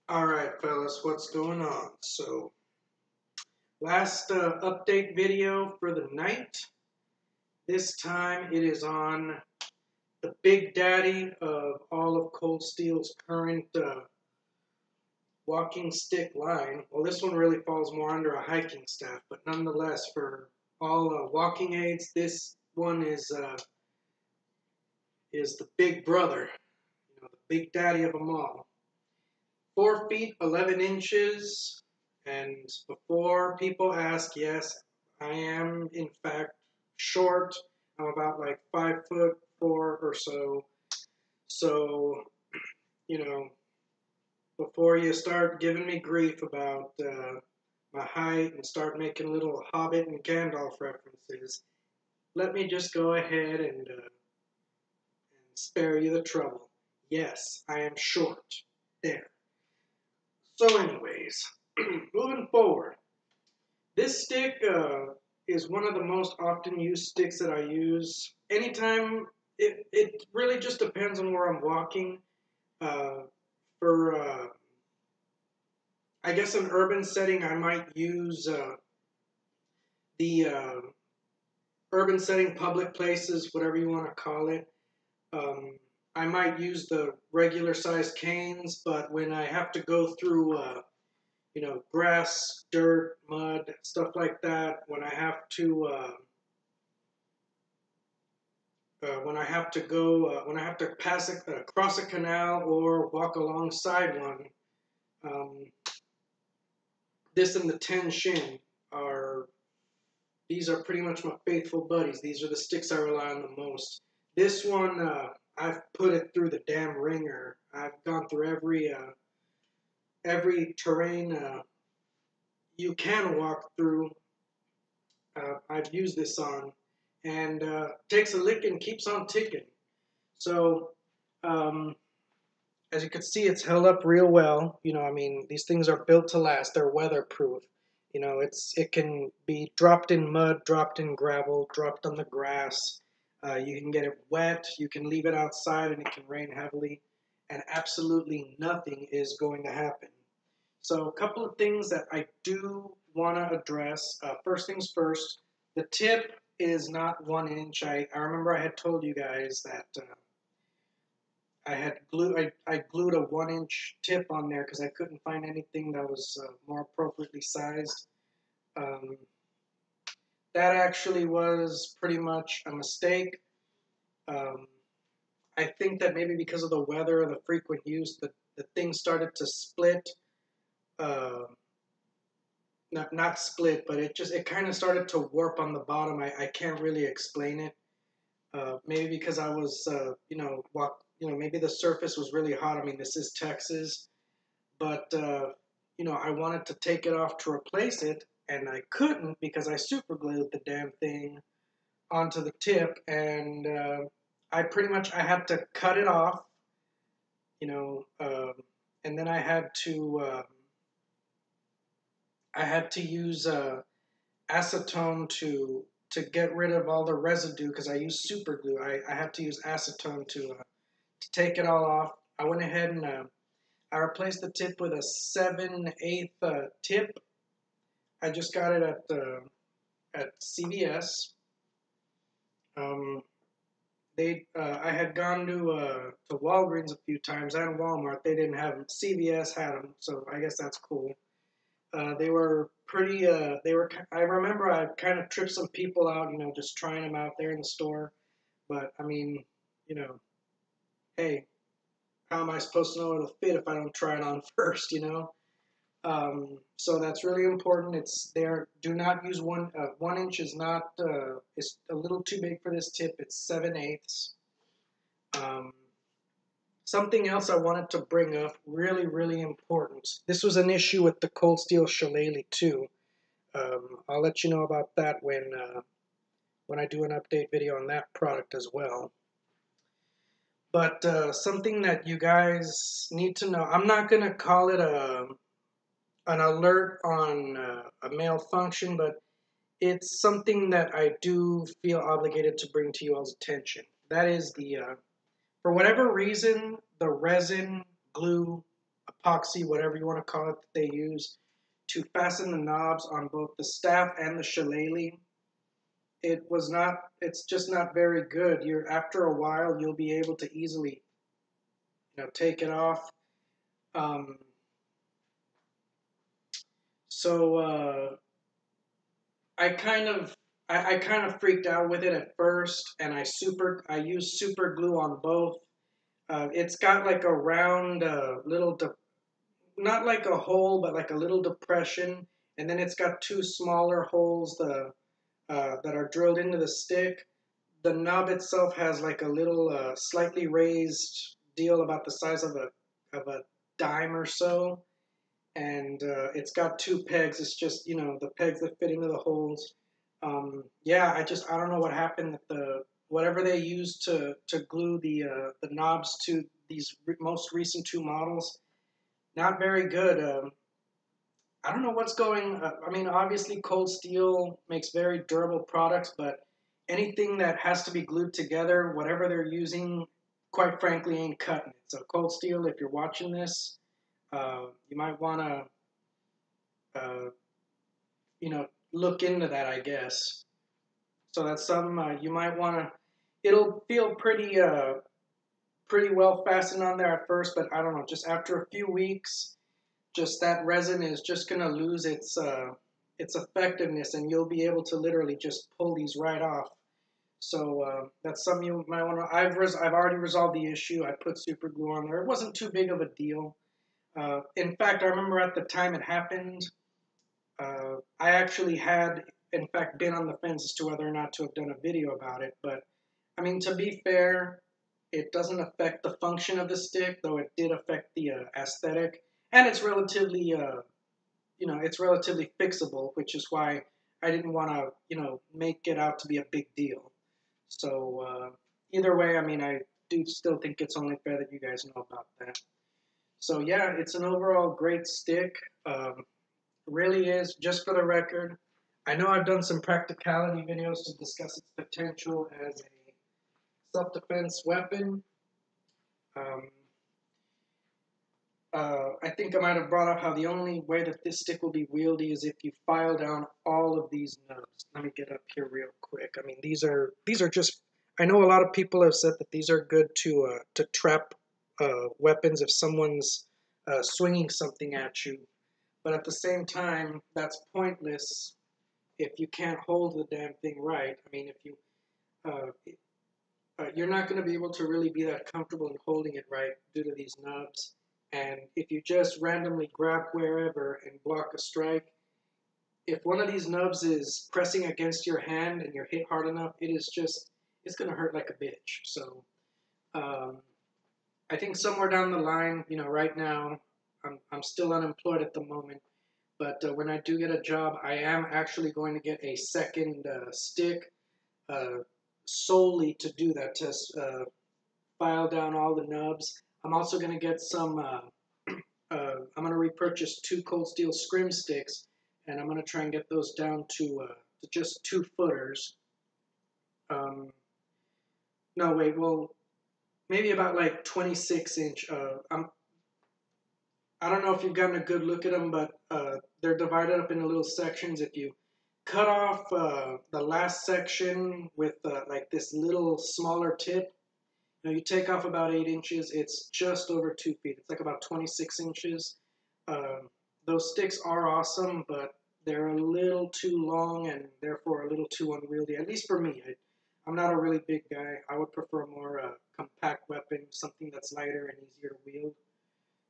Alright, fellas, what's going on? So, last update video for the night. This time it is on the big daddy of all of Cold Steel's current walking stick line. Well, this one really falls more under a hiking staff, but nonetheless, for all walking aids, this one is the big brother, the big daddy of them all. 4 feet 11 inches. And before people ask, yes, I am in fact short. I'm about like 5'4" or so. So, you know, before you start giving me grief about my height and start making little Hobbit and Gandalf references, let me just go ahead and spare you the trouble. Yes, I am short. There. So, anyways, moving forward. This stick is one of the most often used sticks that I use. Anytime, it really just depends on where I'm walking. Uh, for, I guess, an urban setting, I might use the urban setting, public places, whatever you want to call it. Um, I might use the regular sized canes, but when I have to go through grass, dirt, mud, stuff like that. When I have to cross a canal or walk alongside one, um, this and the 10 shin are these are pretty much my faithful buddies. These are the sticks I rely on the most. This one, I've put it through the damn ringer. I've gone through every terrain you can walk through. I've used this on, and takes a lick and keeps on ticking. So, um, as you can see, it's held up real well. I mean, these things are built to last. They're weatherproof. It can be dropped in mud, dropped in gravel, dropped on the grass. You can get it wet. You can leave it outside, and it can rain heavily, and absolutely nothing is going to happen. So, a couple of things that I do want to address. First things first, the tip is not 1 inch. I remember I had told you guys that I glued a 1 inch tip on there because I couldn't find anything that was more appropriately sized. Um, that actually was pretty much a mistake. Um, I think that maybe because of the weather and the frequent use, the thing started to split. Uh, not split, but it kind of started to warp on the bottom. I can't really explain it. Maybe because I was maybe the surface was really hot. I mean, this is Texas, but I wanted to take it off to replace it, and I couldn't because I super glued the damn thing onto the tip, and I had to cut it off, and then I had to use acetone to get rid of all the residue because I use super glue. I had to use acetone to take it all off. I went ahead and I replaced the tip with a 7/8 tip. I just got it at CVS. Um, I had gone to Walgreens a few times and Walmart. They didn't have them. CVS had them, so I guess that's cool. They were pretty. I remember I kind of tripped some people out, just trying them out there in the store. But I mean, you know, hey, how am I supposed to know it'll fit if I don't try it on first? So that's really important. It's there. Do not use 1 inch is not. It's a little too big for this tip. It's 7/8. Um, Something else I wanted to bring up, really, really important. This was an issue with the Cold Steel Shillelagh too. I'll let you know about that when I do an update video on that product as well. But something that you guys need to know, I'm not going to call it an alert on a malfunction, but it's something that I do feel obligated to bring to you all's attention. That is for whatever reason, the resin glue epoxy, whatever you want to call it, that they use to fasten the knobs on both the staff and the shillelagh. It's just not very good. After a while, you'll be able to easily, take it off. Um, so I kind of freaked out with it at first, and I used super glue on both. It's got like a round not like a hole, but like a little depression, and then it's got two smaller holes that are drilled into the stick. The knob itself has like a little slightly raised deal about the size of a dime or so, and it's got two pegs. It's just the pegs that fit into the holes. Yeah, I don't know what happened that whatever they used to glue the knobs to these most recent two models, not very good. I don't know what's going. I mean, obviously, cold steel makes very durable products, but anything that has to be glued together, whatever they're using, quite frankly, ain't cutting it. So, cold steel, if you're watching this, you might want to, look into that, I guess. So that's something you might want to. It'll feel pretty well fastened on there at first, but I don't know. Just after a few weeks, just that resin is just gonna lose its effectiveness, and you'll be able to literally just pull these right off. So that's something you might want to. I've already resolved the issue. I put super glue on there. It wasn't too big of a deal. In fact, I remember at the time it happened, I actually had, in fact, been on the fence as to whether or not to have done a video about it. But I mean, to be fair, it doesn't affect the function of the stick, though it did affect the aesthetic, and it's relatively, it's relatively fixable, which is why I didn't want to, make it out to be a big deal. So either way, I mean, I do still think it's only fair that you guys know about that. So yeah, it's an overall great stick. Really is. Just for the record, I know I've done some practicality videos to discuss its potential as a self-defense weapon. Um, I think I might have brought up how the only way that this stick will be wieldy is if you file down all of these nubs. Let me get up here real quick. I mean, these are just. I know a lot of people have said that these are good to trap weapons if someone's swinging something at you, but at the same time, that's pointless if you can't hold the damn thing right. I mean, if you uh, you're not going to be able to really be that comfortable in holding it right due to these nubs. And if you just randomly grab wherever and block a strike, if one of these nubs is pressing against your hand and you're hit hard enough, it's going to hurt like a bitch. So um, I think somewhere down the line, right now, I'm still unemployed at the moment. But when I do get a job, I am actually going to get a second stick uh, solely to do that, to file down all the nubs. I'm also going to get some, I'm going to repurchase two cold steel scrim sticks, and I'm going to try and get those down to just 2 footers. Um, no, wait, well, maybe about like 26 inch. I don't know if you've gotten a good look at them, but they're divided up into little sections. If you cut off the last section with like this little smaller tip, you take off about 8 inches. It's just over 2 feet. It's like about 26 inches. Those sticks are awesome, but they're a little too long and therefore a little too unwieldy, at least for me. I'm not a really big guy. I would prefer a more compact weapon, something that's lighter and easier to wield.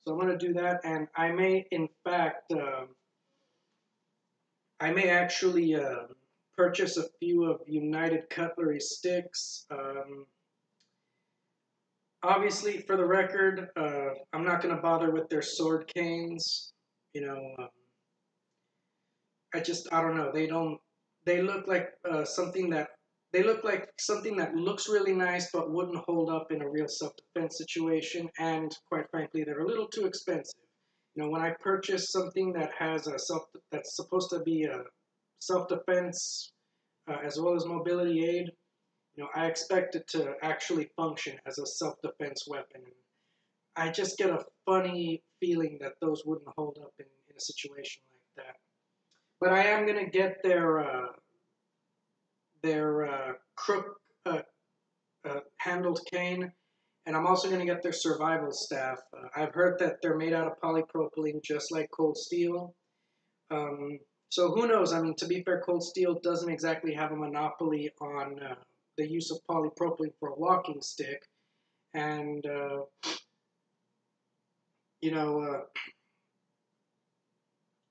So I'm going to do that, and I may, in fact, I may actually purchase a few of United Cutlery sticks. Obviously, for the record, I'm not going to bother with their sword canes. You know, I don't know. They look like something that looks really nice, but wouldn't hold up in a real self-defense situation. And quite frankly, they're a little too expensive. When I purchase something that's supposed to be a self-defense as well as mobility aid, I expect it to actually function as a self-defense weapon. I just get a funny feeling that those wouldn't hold up in a situation like that. But I am gonna get their crook handled cane, and I'm also gonna get their survival staff. I've heard that they're made out of polypropylene, just like cold steel. Um, so who knows? I mean, to be fair, Cold Steel doesn't exactly have a monopoly on the use of polypropylene for a walking stick, and you know,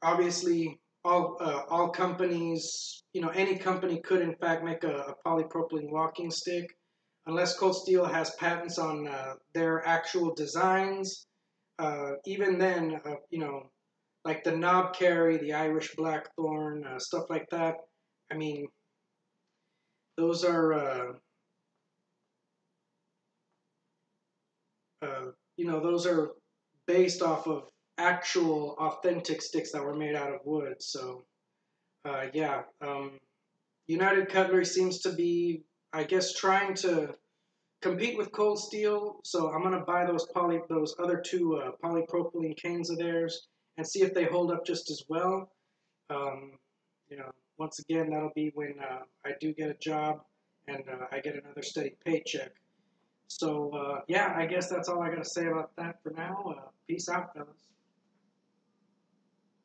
obviously, all companies, any company could in fact make a polypropylene walking stick, unless Cold Steel has patents on their actual designs. Even then, like the knob carry, the Irish Blackthorn, stuff like that. I mean, those are, those are based off of actual authentic sticks that were made out of wood. So, yeah, United Cutlery seems to be, I guess, trying to compete with Cold Steel. So I'm gonna buy those other two polypropylene canes of theirs and see if they hold up just as well. Um, once again, that'll be when I do get a job and I get another steady paycheck. So, yeah, I guess that's all I got to say about that for now. Peace out, fellas.